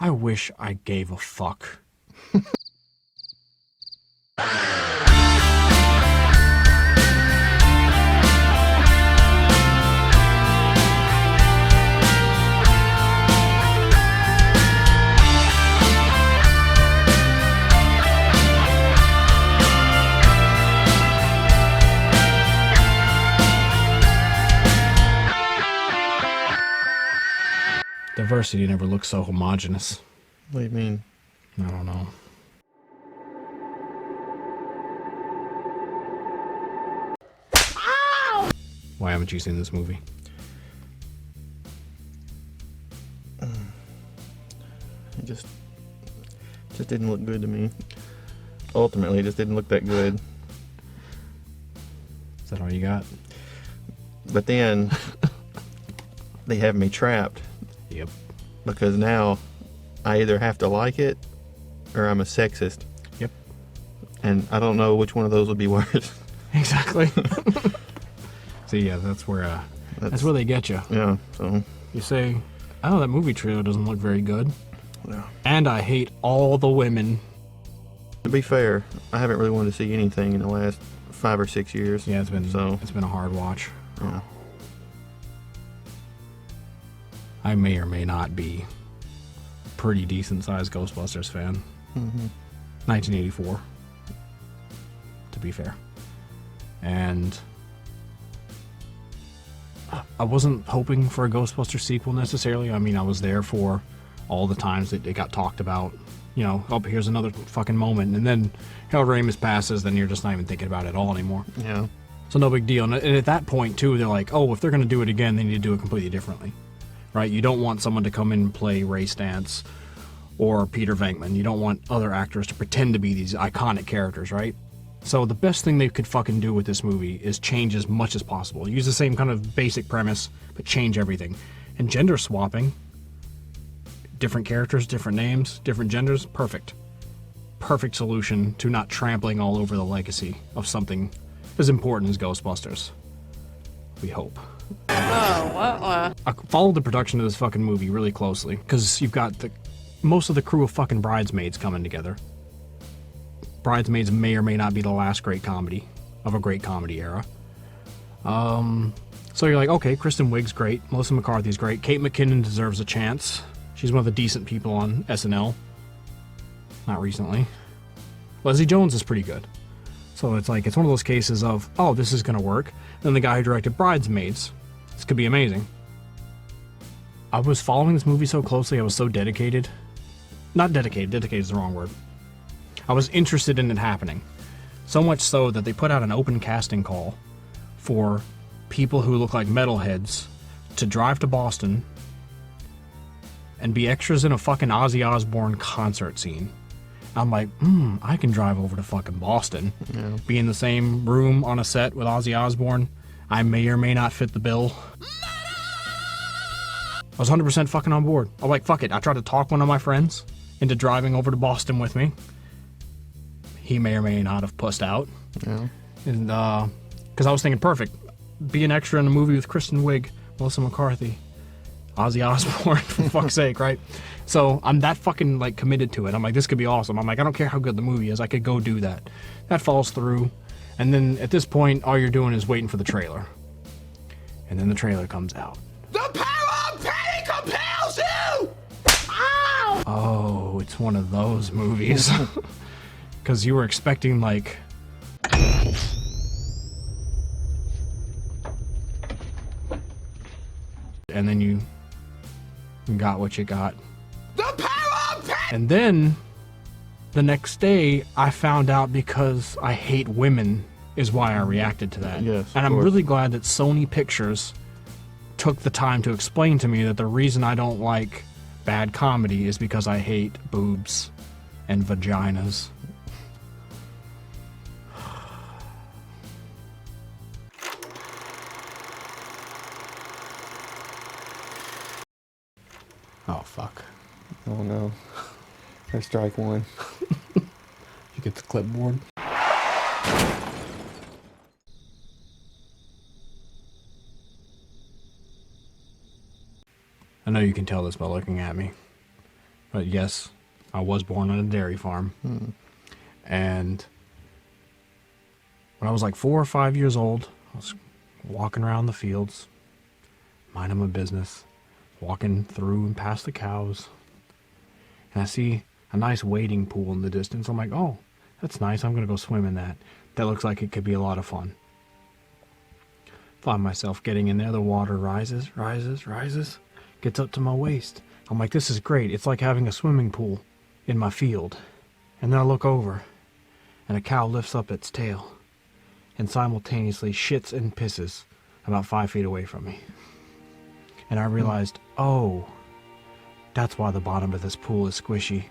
I wish I gave a fuck. Diversity never looks so homogenous. What do you mean? I don't know. Ow! Why haven't you seen this movie? It just didn't look good to me. Ultimately, it just didn't look that good. Is that all you got? But then they have me trapped. Yep. Because now I either have to like it or I'm a sexist. Yep. And I don't know which one of those would be worse. Exactly. So yeah, that's where they get you. Yeah, so. You say, oh, that movie trailer doesn't look very good. Yeah. And I hate all the women. To be fair, I haven't really wanted to see anything in the last 5 or 6 years. Yeah, it's been a hard watch. Yeah. I may or may not be a pretty decent sized Ghostbusters fan. 1984, to be fair. And I wasn't hoping for a Ghostbusters sequel necessarily. I mean, I was there for all the times that it got talked about. You know, oh, here's another fucking moment. And then Harold Ramis passes, then you're just not even thinking about it at all anymore. Yeah. So no big deal. And at that point, too, they're like, oh, if they're going to do it again, they need to do it completely differently. Right? You don't want someone to come in and play Ray Stantz or Peter Venkman. You don't want other actors to pretend to be these iconic characters, right? So the best thing they could fucking do with this movie is change as much as possible. Use the same kind of basic premise, but change everything. And gender swapping, different characters, different names, different genders, perfect. Perfect solution to not trampling all over the legacy of something as important as Ghostbusters. We hope. Oh, what? I followed the production of this fucking movie really closely because you've got most of the crew of fucking Bridesmaids coming together. Bridesmaids may or may not be the last great comedy of a great comedy era. So you're like, okay, Kristen Wiig's great, Melissa McCarthy's great, Kate McKinnon deserves a chance. She's one of the decent people on SNL. Not recently. Leslie Jones is pretty good. So it's like, it's one of those cases of, oh, this is gonna work. Then the guy who directed Bridesmaids, this could be amazing. I was following this movie so closely, I was so dedicated. Not dedicated, dedicated is the wrong word. I was interested in it happening. So much so that they put out an open casting call for people who look like metalheads to drive to Boston and be extras in a fucking Ozzy Osbourne concert scene. I'm like, I can drive over to fucking Boston, be in the same room on a set with Ozzy Osbourne. I may or may not fit the bill. I was 100% fucking on board. I'm like, fuck it. I tried to talk one of my friends into driving over to Boston with me. He may or may not have pussed out. Yeah. And, because I was thinking, perfect. Be an extra in a movie with Kristen Wiig, Melissa McCarthy, Ozzy Osbourne, for fuck's sake, right? So I'm that fucking, like, committed to it. I'm like, this could be awesome. I'm like, I don't care how good the movie is. I could go do that. That falls through. And then at this point, all you're doing is waiting for the trailer. And then the trailer comes out. The power of penny compels you! Ow! Oh, it's one of those movies. Because you were expecting, like... And then you got what you got. The power of penny! And then, the next day, I found out because I hate women is why I reacted to that. Yes, and I'm really glad that Sony Pictures took the time to explain to me that the reason I don't like bad comedy is because I hate boobs and vaginas. Oh, fuck. Oh no. I strike one. You get the clipboard. I know you can tell this by looking at me. But yes, I was born on a dairy farm. And when I was like 4 or 5 years old, I was walking around the fields, minding my business, walking through and past the cows. And I see a nice wading pool in the distance. I'm like, oh, that's nice. I'm going to go swim in that. That looks like it could be a lot of fun. Find myself getting in there. The water rises, gets up to my waist. I'm like, this is great. It's like having a swimming pool in my field. And then I look over, and a cow lifts up its tail and simultaneously shits and pisses about 5 feet away from me. And I realized, oh, that's why the bottom of this pool is squishy.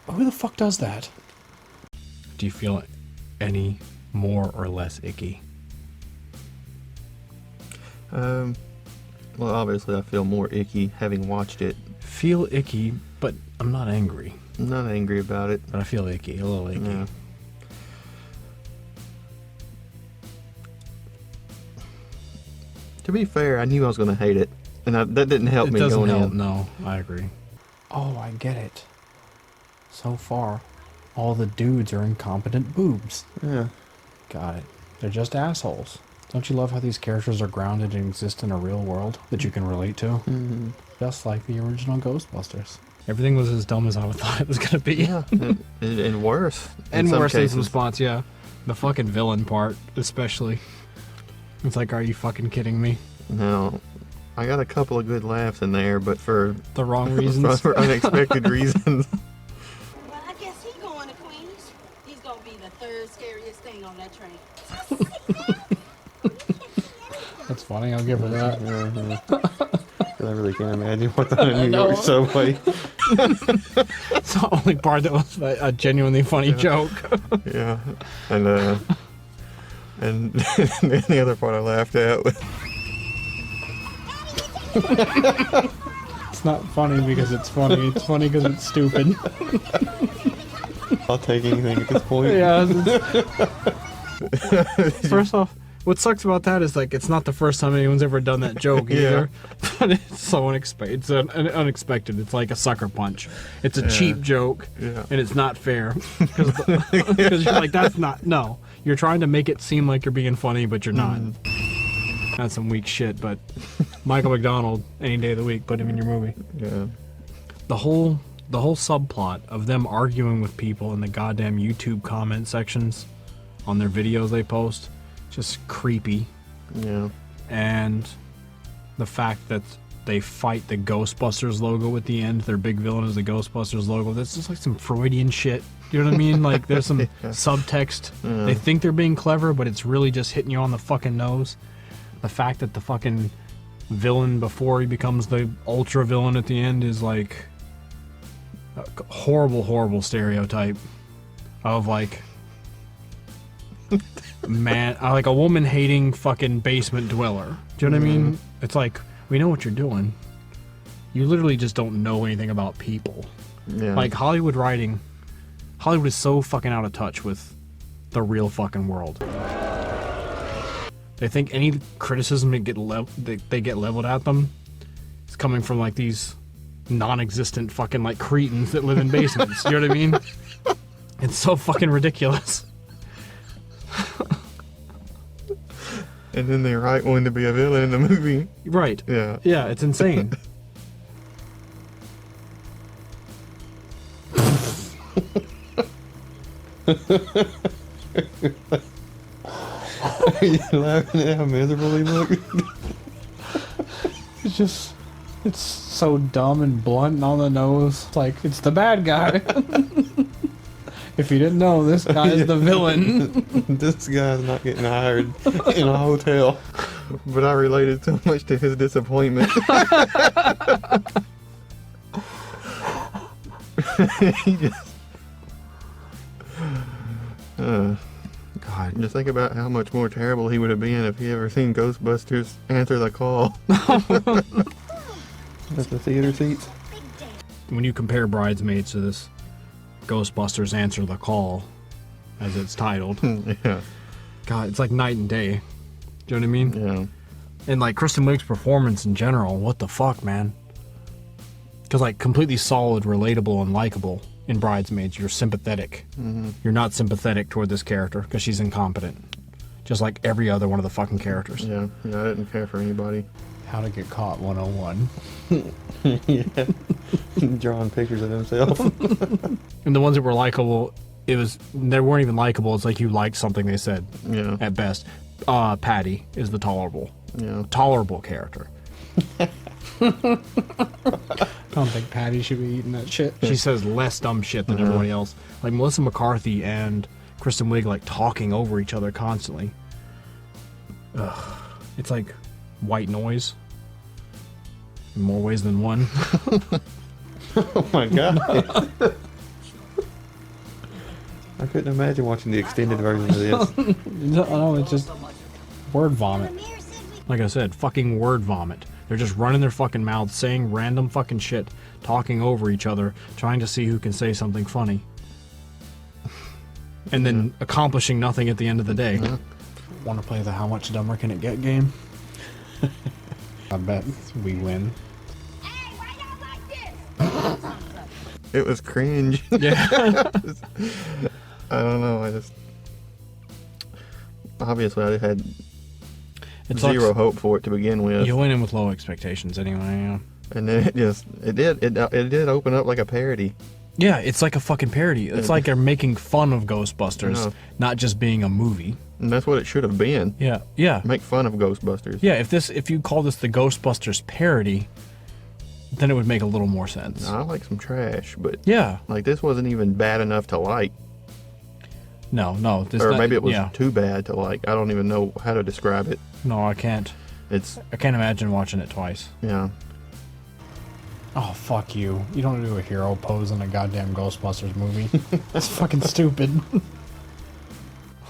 Who the fuck does that? Do you feel any more or less icky? Well, obviously I feel more icky having watched it. Feel icky, but I'm not angry. I'm not angry about it. But I feel icky, a little icky. Yeah. To be fair, I knew I was going to hate it, and that didn't help me doesn't going help, in. no, I agree. Oh, I get it. So far, all the dudes are incompetent boobs. Yeah. Got it. They're just assholes. Don't you love how these characters are grounded and exist in a real world that you can relate to? Mm-hmm. Just like the original Ghostbusters. Everything was as dumb as I thought it was going to be. Yeah, and worse. And some worse in some cases. spots, yeah. The fucking villain part, especially. It's like, are you fucking kidding me? No, I got a couple of good laughs in there, but for The wrong reasons. for unexpected reasons. Well, I guess he's going to Queens. He's going to be the third scariest thing on that train. That's funny, I'll give her that. I really can't imagine what's on a New York subway. It's the only part that was a genuinely funny joke. Yeah, and the other part I laughed at was It's not funny because it's funny. It's funny because it's stupid. I'll take anything at this point. Yeah. First off, what sucks about that is like it's not the first time anyone's ever done that joke either. But it's so unexpected. It's unexpected. It's like a sucker punch. It's a cheap joke, Yeah. and it's not fair because you're like, that's not. No, you're trying to make it seem like you're being funny, but you're not. That's some weak shit. But Michael McDonald, any day of the week, put him in your movie. Yeah. The whole subplot of them arguing with people in the goddamn YouTube comment sections on their videos they post, just creepy. Yeah. And the fact that they fight the Ghostbusters logo at the end, their big villain is the Ghostbusters logo, that's just like some Freudian shit. You know what I mean? Like there's some subtext. They think they're being clever, but it's really just hitting you on the fucking nose. The fact that the fucking villain before he becomes the ultra villain at the end is like a horrible stereotype of like man, like a woman hating fucking basement dweller. Do you know what I mean? It's like, we know what you're doing. You literally just don't know anything about people. Yeah. Like Hollywood writing, Hollywood is so fucking out of touch with the real fucking world. They think any criticism they get leveled at them is coming from like these non-existent fucking like cretins that live in basements. You know what I mean? It's so fucking ridiculous. And then they write one to be a villain in the movie. Right. Yeah. Yeah, it's insane. Are you laughing at how miserable he looked? It's so dumb and blunt and on the nose. It's like, it's the bad guy. If you didn't know, this guy is the villain. This guy's not getting hired in a hotel. But I related so much to his disappointment. He just... God, just think about how much more terrible he would have been if he ever seen Ghostbusters Answer the Call. At the theater seats. When you compare Bridesmaids to this Ghostbusters Answer the Call, as it's titled, Yeah. God, it's like night and day. Do you know what I mean? Yeah. And like Kristen Wiig's performance in general, what the fuck, man? Because like completely solid, relatable, and likable in Bridesmaids. You're sympathetic. You're not sympathetic toward this character because she's incompetent, just like every other one of the fucking characters. Yeah, I didn't care for anybody. How to Get Caught 101. Yeah, drawing pictures of himself. And the ones that were likable, they weren't even likable. It's like you liked something they said. Yeah, At best, Patty is the tolerable character. I don't think Patty should be eating that shit. She says less dumb shit than everybody else. Like Melissa McCarthy and Kristen Wiig like talking over each other constantly. Ugh. It's like white noise in more ways than one. oh my god. I couldn't imagine watching the extended version of this. No, it's just word vomit. Like I said, fucking word vomit. They're just running their fucking mouths, saying random fucking shit, talking over each other, trying to see who can say something funny. And then accomplishing nothing at the end of the day. Want to play the How Much Dumber Can It Get game? I bet we win. Hey, why y'all like this? It was cringe. Yeah. I don't know. Obviously I had It zero sucks. hope for it to begin with. You went in with low expectations anyway, yeah. And then it did open up like a parody. Yeah, it's like a fucking parody. It's like they're making fun of Ghostbusters, Yeah. not just being a movie. And that's what it should have been. Yeah, yeah. Make fun of Ghostbusters. Yeah, if you call this the Ghostbusters parody, then it would make a little more sense. I like some trash, but Yeah. like this wasn't even bad enough to like. No. Or maybe it was too bad to like. I don't even know how to describe it. No, I can't. I can't imagine watching it twice. Yeah. Oh, fuck you. You don't do a hero pose in a goddamn Ghostbusters movie. That's fucking stupid.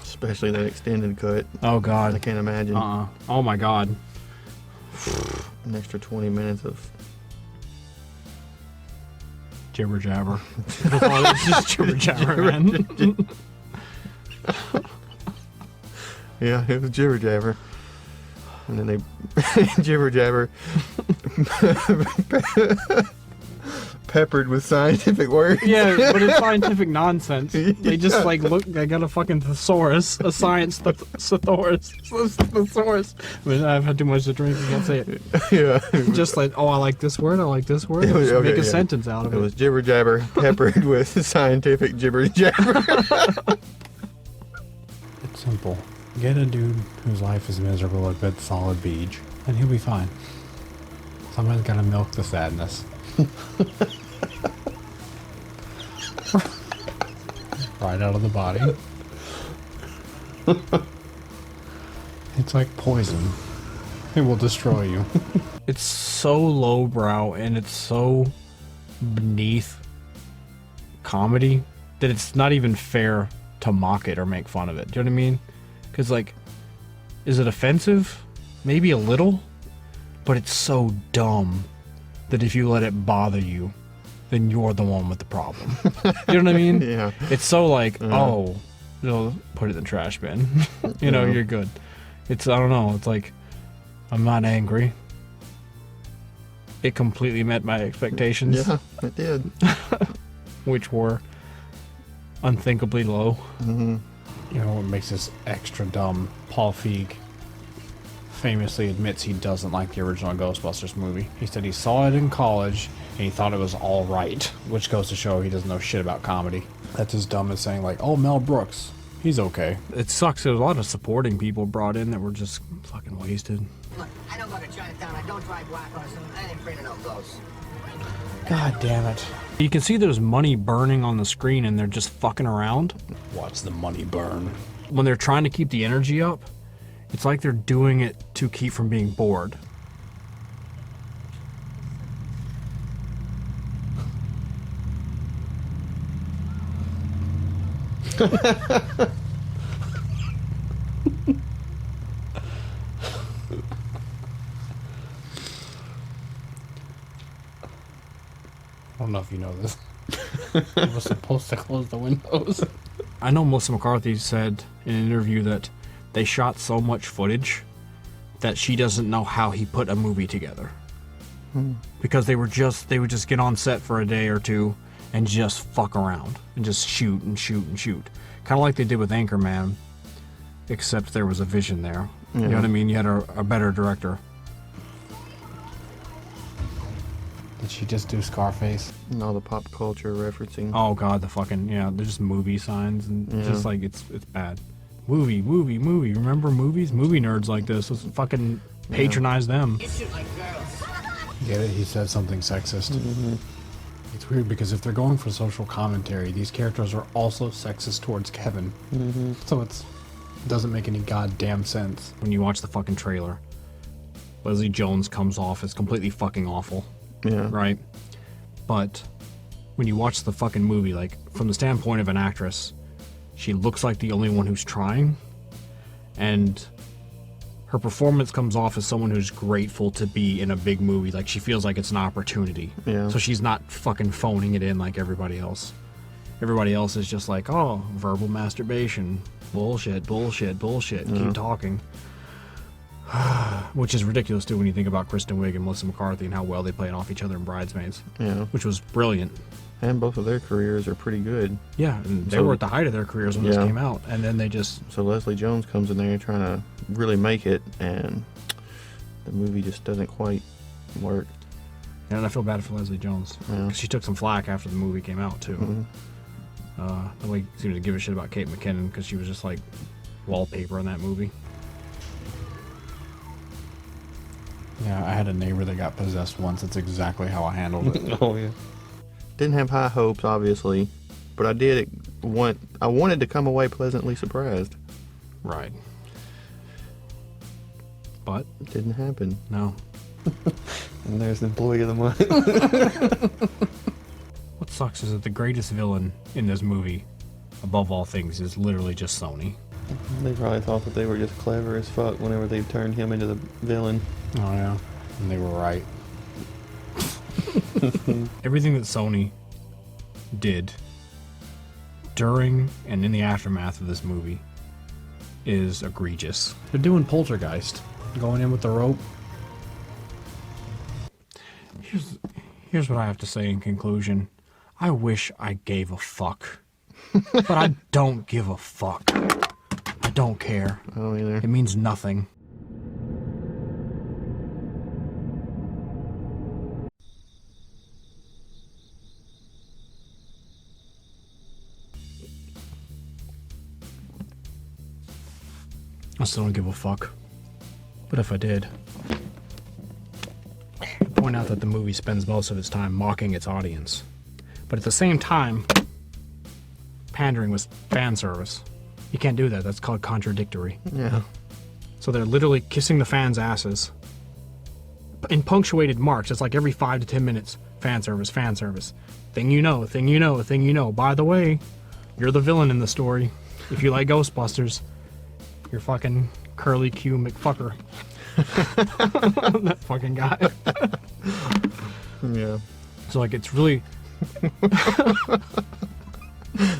Especially that extended cut. Oh, I God. can't imagine Oh, my God. an extra 20 minutes of. Jibber jabber. That's all it is, just jibber jabber, man. Yeah, it was jibber jabber. And then they jibber jabber peppered with scientific words. Yeah, but it's scientific nonsense. They just like look. They got a fucking thesaurus, a science thesaurus. But I've had too much to drink. I can't say it. Yeah. Just like, oh, I like this word. I like this word. It was- Just make okay, a yeah. sentence out of It it. was jibber jabber peppered with scientific jibber jabber. It's simple. Get a dude whose life is miserable a good solid beach, and he'll be fine. Somebody's gotta milk the sadness. Right out of the body. It's like poison. It will destroy you. It's so lowbrow and it's so beneath comedy that it's not even fair to mock it or make fun of it. Do you know what I mean? Because, like, is it offensive? Maybe a little, but it's so dumb that if you let it bother you, then you're the one with the problem. You know what I mean? Yeah. It's so like, oh, put it in the trash bin. You know, you're good. It's, I don't know, it's like, I'm not angry. It completely met my expectations, Yeah, it did. which were unthinkably low. You know what makes this extra dumb? Paul Feig famously admits he doesn't like the original Ghostbusters movie. He said he saw it in college and he thought it was all right, which goes to show he doesn't know shit about comedy. That's as dumb as saying like, oh, Mel Brooks, he's okay. It sucks. There was a lot of supporting people brought in that were just fucking wasted. Look, I don't go to Chinatown. I don't drive black horse, and I ain't afraid of no ghosts. God damn it. You can see there's money burning on the screen and they're just fucking around. Watch the money burn. When they're trying to keep the energy up, it's like they're doing it to keep from being bored. I don't know if you know this. I was supposed to close the windows. I know Melissa McCarthy said in an interview that they shot so much footage that she doesn't know how he put a movie together. Because they would just get on set for a day or two and just fuck around and just shoot and shoot and shoot. Kind of like they did with Anchorman, except there was a vision there. Yeah. You know what I mean? You had a better director. Did she just do Scarface? And all the pop culture referencing. Oh god, the fucking, yeah, they're just movie signs and Yeah. just like it's bad. Movie. Remember movies? Movie nerds like this. Let's fucking patronize them. You shoot like girls. Get it? He said something sexist. It's weird because if they're going for social commentary, these characters are also sexist towards Kevin. So it doesn't make any goddamn sense. When you watch the fucking trailer, Leslie Jones comes off as completely fucking awful. Yeah. Right? But when you watch the fucking movie, like, from the standpoint of an actress, she looks like the only one who's trying, and her performance comes off as someone who's grateful to be in a big movie. Like, she feels like it's an opportunity. Yeah. So she's not fucking phoning it in like everybody else. Everybody else is just like, oh, verbal masturbation. Bullshit. Keep talking. Which is ridiculous, too, when you think about Kristen Wiig and Melissa McCarthy and how well they played off each other in Bridesmaids. Yeah. Which was brilliant. And both of their careers are pretty good. Yeah, and they So- were at the height of their careers when this Yeah. came out. And then they just... So Leslie Jones comes in there trying to really make it, and the movie just doesn't quite work. And I feel bad for Leslie Jones. Yeah. 'Cause she took some flack after the movie came out, too. Nobody seemed to give a shit about Kate McKinnon because she was just like wallpaper in that movie. Yeah, I had a neighbor that got possessed once. That's exactly how I handled it. Oh yeah. Didn't have high hopes, obviously, but I wanted to come away pleasantly surprised. Right. But, It didn't happen. no. And there's the employee of the month. What sucks is that the greatest villain in this movie, above all things, is literally just Sony. They probably thought that they were just clever as fuck whenever they turned him into the villain. Oh, yeah. And they were right. Everything that Sony did during and in the aftermath of this movie is egregious. They're doing Poltergeist. Going in with the rope. Here's what I have to say in conclusion. I wish I gave a fuck. But I don't give a fuck. I don't care. I don't either. It means nothing. I still don't give a fuck. But if I did, I'd point out that the movie spends most of its time mocking its audience. But at the same time, pandering with fan service. You can't do that. That's called contradictory. Yeah. So they're literally kissing the fans' asses in punctuated marks. It's like every 5 to 10 minutes. Fan service, fan service. Thing you know, thing you know, thing you know. By the way, you're the villain in the story. If you like Ghostbusters, you're fucking Curly Q McFucker. That fucking guy. Yeah. So like it's really...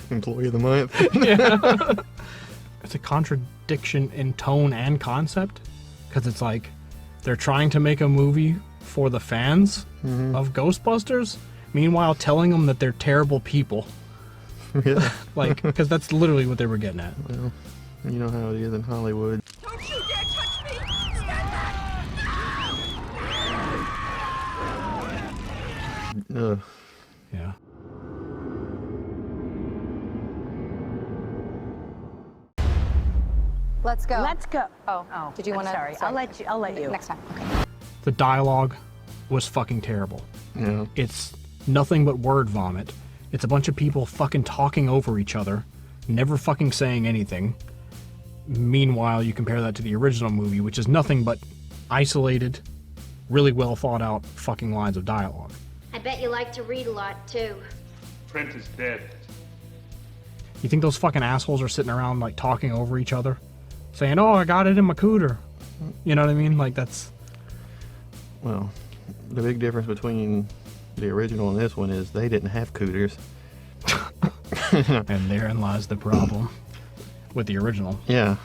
Employee of the month. It's a contradiction in tone and concept, because it's like they're trying to make a movie for the fans of Ghostbusters, meanwhile telling them that they're terrible people. Yeah. Like, because that's literally what they were getting at. Well, you know how it is in Hollywood. Don't you dare touch me! Stand back! Ugh. Yeah. Let's go. Let's go. Oh, did you want to? Sorry. I'll let you. Next time. Okay. The dialogue was fucking terrible. Yeah. It's nothing but word vomit. It's a bunch of people fucking talking over each other, never fucking saying anything. Meanwhile, you compare that to the original movie, which is nothing but isolated, really well thought out fucking lines of dialogue. I bet you like to read a lot, too. Trent is dead. You think those fucking assholes are sitting around like talking over each other? Saying, oh, I got it in my cooter. You know what I mean? Like that's... Well, the big difference between the original and this one is they didn't have cooters. And therein lies the problem with the original. Yeah.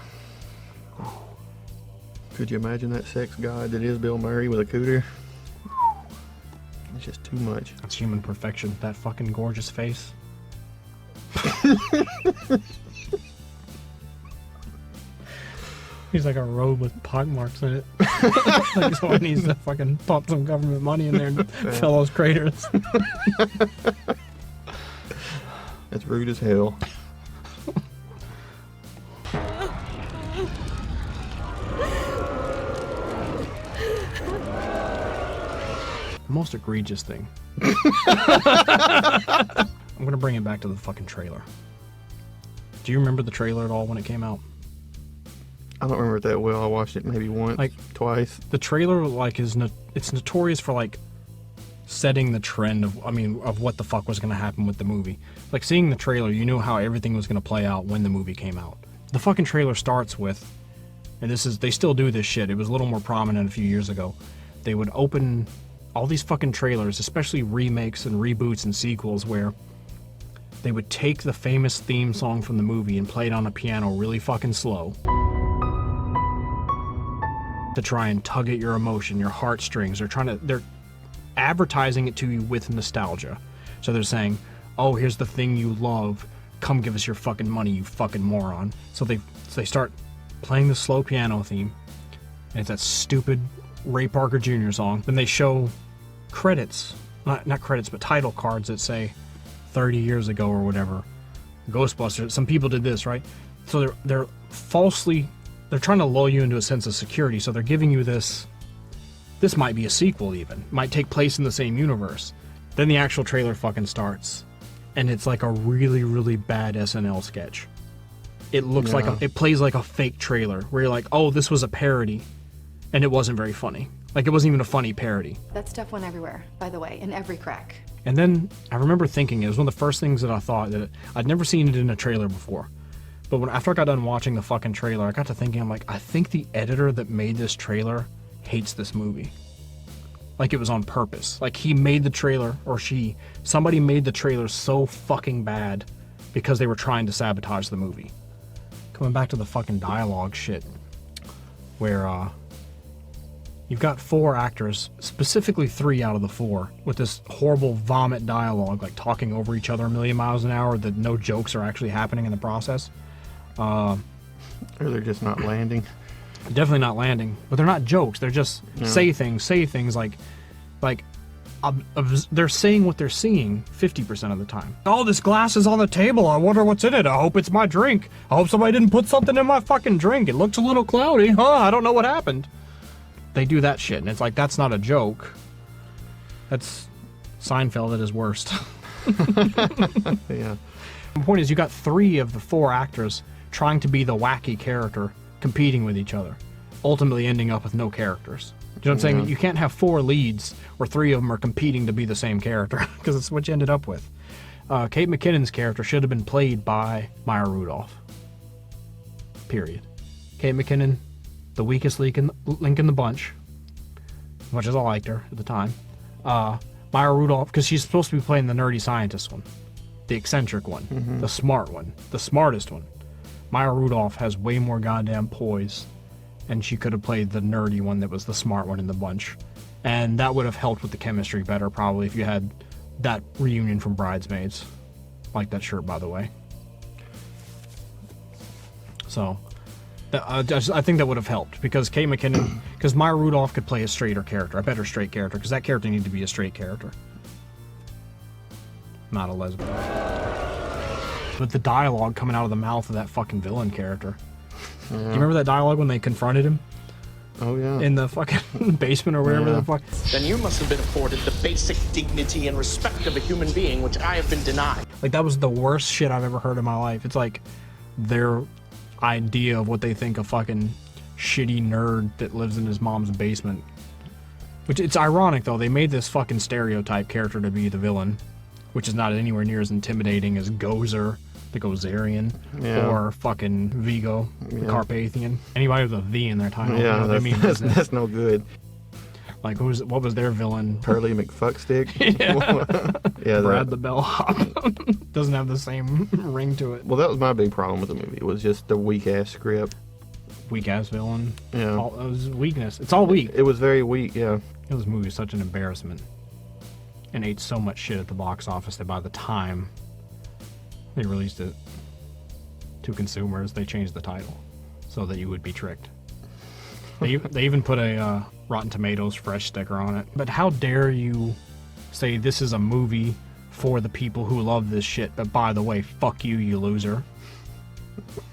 Could you imagine that sex god that is Bill Murray with a cooter? It's just too much. That's human perfection. That fucking gorgeous face. He's like a robe with pockmarks in it. Like someone needs to fucking pump some government money in there and fill those craters. That's rude as hell. The most egregious thing. I'm gonna bring it back to the fucking trailer. Do you remember the trailer at all when it came out? I don't remember it that well. I watched it maybe once, Like, twice. The trailer, like, it's notorious for, like, setting the trend of what the fuck was gonna happen with the movie. Like, seeing the trailer, you knew how everything was gonna play out when the movie came out. The fucking trailer starts with, and they still do this shit, it was a little more prominent a few years ago. They would open all these fucking trailers, especially remakes and reboots and sequels, where they would take the famous theme song from the movie and play it on a piano really fucking slow to try and tug at your emotion, your heartstrings. They're advertising it to you with nostalgia. So they're saying, oh, here's the thing you love, come give us your fucking money, you fucking moron. So they start playing the slow piano theme, and it's that stupid Ray Parker Jr. song. Then they show credits, not credits, but title cards that say 30 years ago or whatever, Ghostbusters. Some people did this, right? So they're trying to lull you into a sense of security. So they're giving you this might be a sequel even, might take place in the same universe. Then the actual trailer fucking starts, and it's like a really, really bad SNL sketch. It looks like it plays like a fake trailer where you're like, oh, this was a parody, and it wasn't very funny. Like, it wasn't even a funny parody. That stuff went everywhere, by the way, in every crack. And then I remember thinking, it was one of the first things that I thought, that I'd never seen it in a trailer before. But after I got done watching the fucking trailer, I got to thinking, I'm like, I think the editor that made this trailer hates this movie. Like, it was on purpose. Like, he made the trailer, or somebody made the trailer so fucking bad because they were trying to sabotage the movie. Coming back to the fucking dialogue shit, where, you've got 4 actors, specifically 3 out of the 4, with this horrible vomit dialogue, like talking over each other a million miles an hour, that no jokes are actually happening in the process. Or they're just not landing. Definitely not landing, but they're not jokes. They're just say things like they're saying what they're seeing 50% of the time. Oh, this glass is on the table. I wonder what's in it. I hope it's my drink. I hope somebody didn't put something in my fucking drink. It looks a little cloudy. Huh? I don't know what happened. They do that shit, and it's like, that's not a joke. That's Seinfeld at his worst. Yeah. The point is, you got 3 of the 4 actors trying to be the wacky character, competing with each other, ultimately ending up with no characters. Do you know what I'm saying? You can't have 4 leads where 3 of them are competing to be the same character, because it's what you ended up with. Kate McKinnon's character should have been played by Maya Rudolph. Period. Kate McKinnon, the weakest link in the bunch, as much as I liked her at the time. Maya Rudolph, because she's supposed to be playing the nerdy scientist one, the eccentric one, the smart one, the smartest one. Maya Rudolph has way more goddamn poise, and she could have played the nerdy one that was the smart one in the bunch. And that would have helped with the chemistry better, probably, if you had that reunion from Bridesmaids. Like that shirt, by the way. So, I think that would have helped, because Kate McKinnon, because Maya Rudolph could play a straighter character, a better straight character, because that character needed to be a straight character, not a lesbian. But the dialogue coming out of the mouth of that fucking villain character. Do you remember that dialogue when they confronted him? Oh, yeah. In the fucking basement or wherever the fuck. Then you must have been afforded the basic dignity and respect of a human being, which I have been denied. Like, that was the worst shit I've ever heard in my life. It's like their idea of what they think a fucking shitty nerd that lives in his mom's basement. Which, it's ironic, though. They made this fucking stereotype character to be the villain, which is not anywhere near as intimidating as Gozer, the Gozerian, or fucking Vigo, the Carpathian. Anybody with a V in their title. Yeah, that's no good. Like, what was their villain? Pearly McFuckstick? Yeah, Brad the Bellhop. Doesn't have the same ring to it. Well, that was my big problem with the movie. It was just the weak-ass script. weak ass villain. Yeah. It was weakness. It's all weak. It was very weak, yeah. This movie is such an embarrassment. And ate so much shit at the box office that by the time they released it to consumers, they changed the title so that you would be tricked. They even put a Rotten Tomatoes fresh sticker on it. But how dare you say this is a movie for the people who love this shit, but by the way, fuck you, you loser.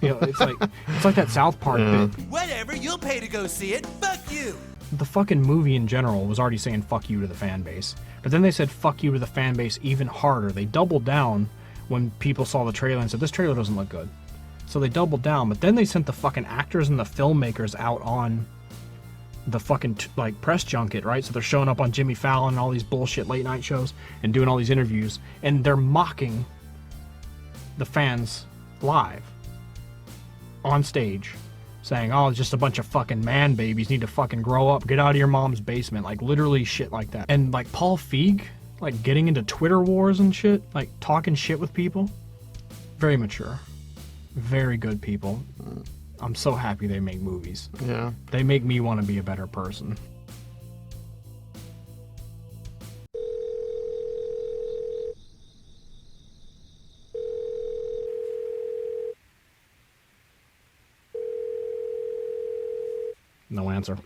You know, it's like that South Park bit. Whatever, you'll pay to go see it. Fuck you. The fucking movie in general was already saying fuck you to the fan base. But then they said fuck you to the fan base even harder. They doubled down when people saw the trailer and said, this trailer doesn't look good. So they doubled down, but then they sent the fucking actors and the filmmakers out on the fucking like press junket, right? So they're showing up on Jimmy Fallon and all these bullshit late night shows and doing all these interviews, and they're mocking the fans live on stage, saying, oh, it's just a bunch of fucking man babies, need to fucking grow up, get out of your mom's basement, like literally shit like that. And like Paul Feig, like getting into Twitter wars and shit, like talking shit with people. Very mature. Very good people. I'm so happy they make movies. Yeah. They make me want to be a better person. No answer.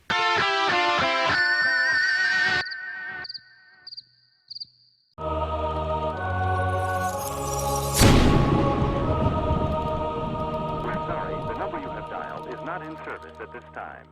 We're sorry, the number you have dialed is not in service at this time.